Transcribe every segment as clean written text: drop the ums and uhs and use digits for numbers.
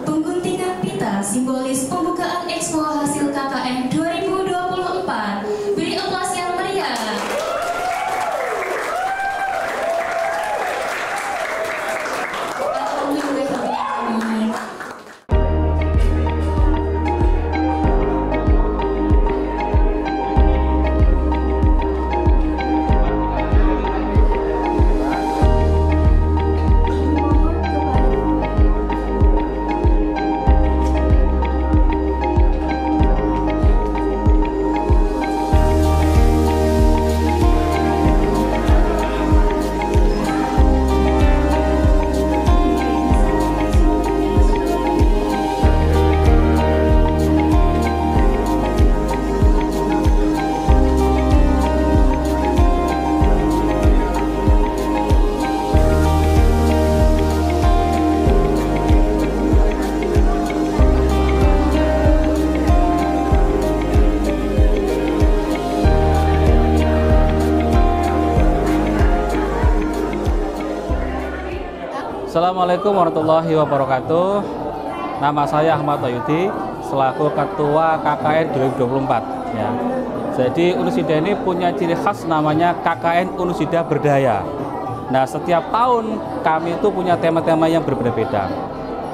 Pengguntingan pita simbolis pembukaan Expo hasil KKN 2024. Beri aplaus yang meriah. Assalamualaikum warahmatullahi wabarakatuh. Nama saya Ahmad Ayudi selaku Ketua KKN 2024 ya. Jadi Unusida ini punya ciri khas namanya KKN Unusida Berdaya. Nah, setiap tahun kami itu punya tema-tema yang berbeda-beda.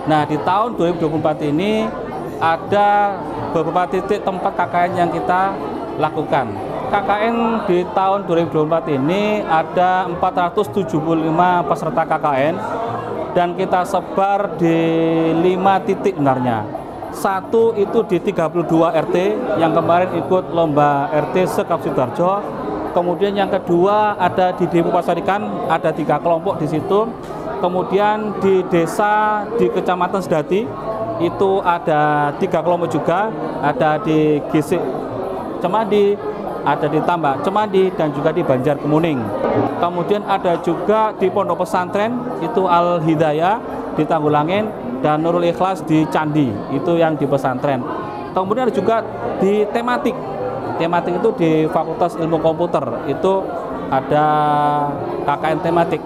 Nah, di tahun 2024 ini ada beberapa titik tempat KKN yang kita lakukan. KKN di tahun 2024 ini ada 475 peserta KKN dan kita sebar di 5 titik sebenarnya. Satu itu di 32 RT yang kemarin ikut lomba RT se-Kap Sidoarjo. Kemudian yang kedua ada di Desa Pasarikan, ada 3 kelompok di situ. Kemudian di desa di Kecamatan Sedati itu ada 3 kelompok juga, ada di Gesik Cemandi, ada di Tambak Cemandi, dan juga di Banjar Kemuning. Kemudian ada juga di Pondok Pesantren itu Al Hidayah di Tanggulangin dan Nurul Ikhlas di Candi, itu yang di pesantren. Kemudian ada juga di tematik. Tematik itu di Fakultas Ilmu Komputer, itu ada KKN tematik.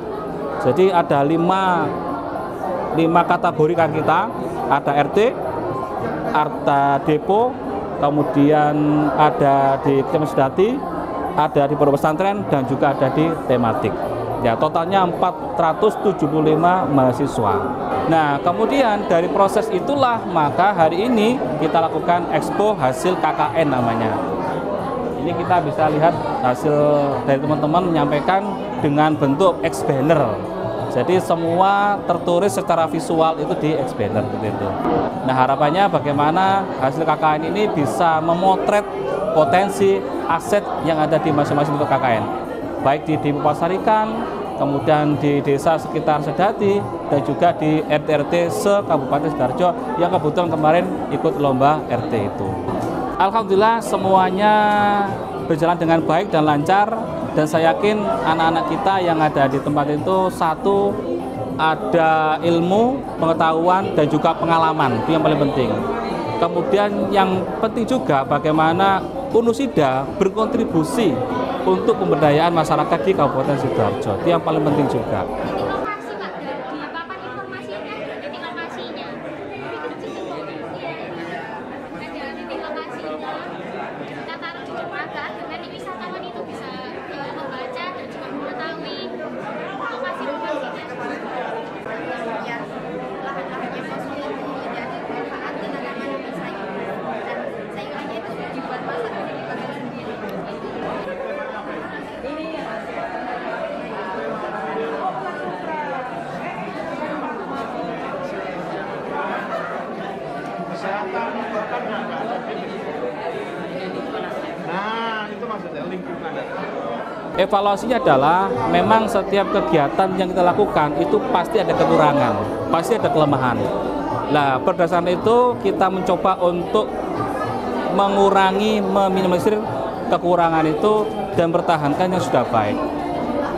Jadi ada 5 kategori kan kita, ada RT, ada Depo, kemudian ada di Kecamatan Sedati, ada di Pondok Pesantren, dan juga ada di tematik. Ya, totalnya 475 mahasiswa. Nah, kemudian dari proses itulah maka hari ini kita lakukan Expo hasil KKN namanya. Ini kita bisa lihat hasil dari teman-teman menyampaikan dengan bentuk X-banner. Jadi semua tertulis secara visual itu di X-banner begitu. Nah, harapannya bagaimana hasil KKN ini bisa memotret potensi aset yang ada di masing-masing KKN, baik di Desa Pasarikan, kemudian di desa sekitar Sedati, dan juga di RT-RT se-Kabupaten Sidoarjo yang kebetulan kemarin ikut lomba RT itu. Alhamdulillah semuanya berjalan dengan baik dan lancar. Dan saya yakin anak-anak kita yang ada di tempat itu, satu, ada ilmu, pengetahuan, dan juga pengalaman, itu yang paling penting. Kemudian yang penting juga bagaimana Unusida berkontribusi untuk pemberdayaan masyarakat di Kabupaten Sidoarjo, itu yang paling penting juga. Nah, itu maksudnya lingkungan. Evaluasinya adalah memang setiap kegiatan yang kita lakukan itu pasti ada kekurangan, pasti ada kelemahan. Nah, berdasarkan itu kita mencoba untuk mengurangi, meminimalisir kekurangan itu dan pertahankan yang sudah baik.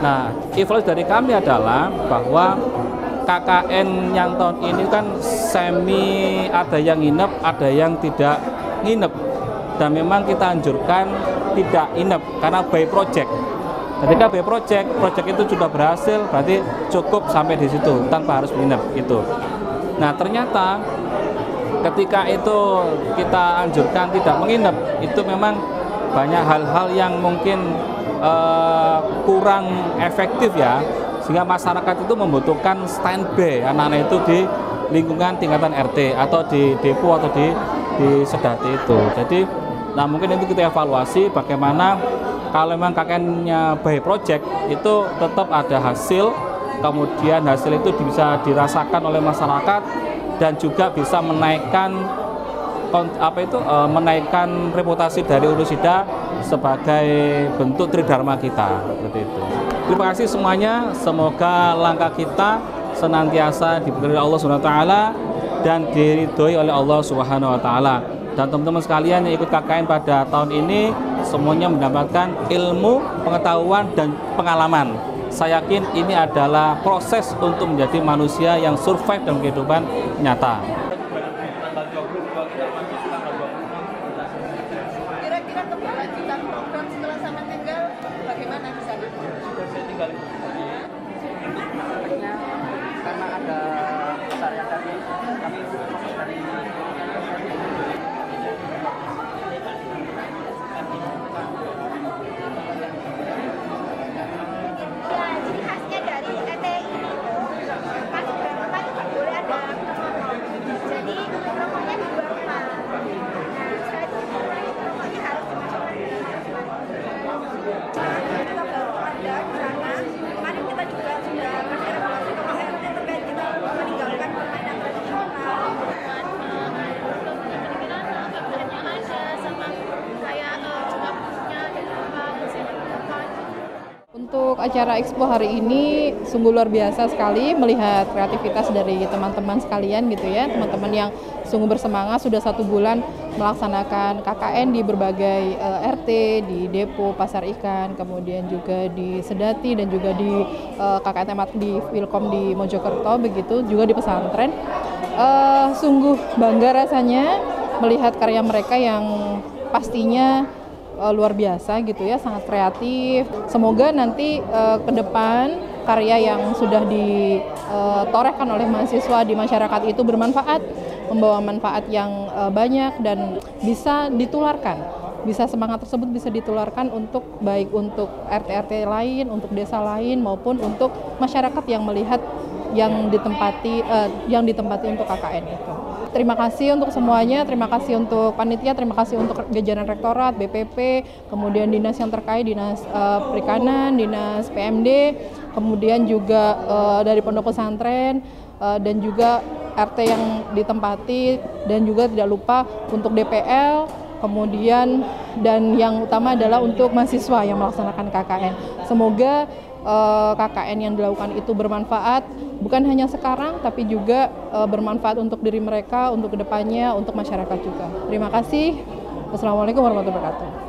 Nah, evaluasi dari kami adalah bahwa KKN yang tahun ini kan semi, ada yang nginep, ada yang tidak nginep. Dan memang kita anjurkan tidak nginep karena by project. Ketika by project itu sudah berhasil, berarti cukup sampai di situ tanpa harus nginep itu. Nah, ternyata ketika itu kita anjurkan tidak menginap, itu memang banyak hal-hal yang mungkin kurang efektif ya, sehingga masyarakat itu membutuhkan standby anak-anak itu di lingkungan tingkatan RT atau di depo atau di sedati itu. Jadi nah mungkin itu kita evaluasi bagaimana kalau memang KKN-nya by project itu tetap ada hasil, kemudian hasil itu bisa dirasakan oleh masyarakat dan juga bisa menaikkan menaikkan reputasi dari Unusida sebagai bentuk tridharma kita, seperti itu. Terima kasih semuanya, semoga langkah kita senantiasa diberkahi Allah Subhanahu wa taala dan diridhoi oleh Allah Subhanahu wa taala. Dan teman-teman sekalian yang ikut KKN pada tahun ini semuanya mendapatkan ilmu, pengetahuan dan pengalaman. Saya yakin ini adalah proses untuk menjadi manusia yang survive dalam kehidupan nyata. Kira-kira keberlanjutan program setelah sama tinggal bagaimana di sana? Saya tinggal di karena ada kesarian tadi kami fokus dari Ciri khasnya dari ETI itu pas berapa itu nggak boleh ada rokok. Jadi rokoknya di luar rumah. Nah, saya itu rokoknya harus dimasukkan di rumah. Kita bawa Anda di sana. Kemarin kita juga sudah kasih regulasi ke Pak RT terkait kita meninggalkan permainan tradisional. Untuk acara Expo hari ini sungguh luar biasa sekali melihat kreativitas dari teman-teman sekalian gitu ya, teman-teman yang sungguh bersemangat sudah 1 bulan melaksanakan KKN di berbagai RT, di Depo Pasar Ikan, kemudian juga di Sedati dan juga di KKN Temat di Wilkom di Mojokerto, begitu juga di pesantren. Sungguh bangga rasanya melihat karya mereka yang pastinya luar biasa gitu ya, sangat kreatif. Semoga nanti ke depan karya yang sudah ditorehkan oleh mahasiswa di masyarakat itu bermanfaat, membawa manfaat yang banyak dan bisa ditularkan. Bisa semangat tersebut bisa ditularkan untuk baik untuk RT-RT lain, untuk desa lain maupun untuk masyarakat yang melihat yang ditempati untuk KKN itu. Terima kasih untuk semuanya, terima kasih untuk panitia, terima kasih untuk jajaran rektorat, BPP, kemudian dinas yang terkait, dinas perikanan, dinas PMD, kemudian juga dari pondok pesantren dan juga RT yang ditempati, dan juga tidak lupa untuk DPL, kemudian dan yang utama adalah untuk mahasiswa yang melaksanakan KKN. Semoga KKN yang dilakukan itu bermanfaat, bukan hanya sekarang, tapi juga bermanfaat untuk diri mereka, untuk kedepannya, untuk masyarakat juga. Terima kasih. Wassalamualaikum warahmatullahi wabarakatuh.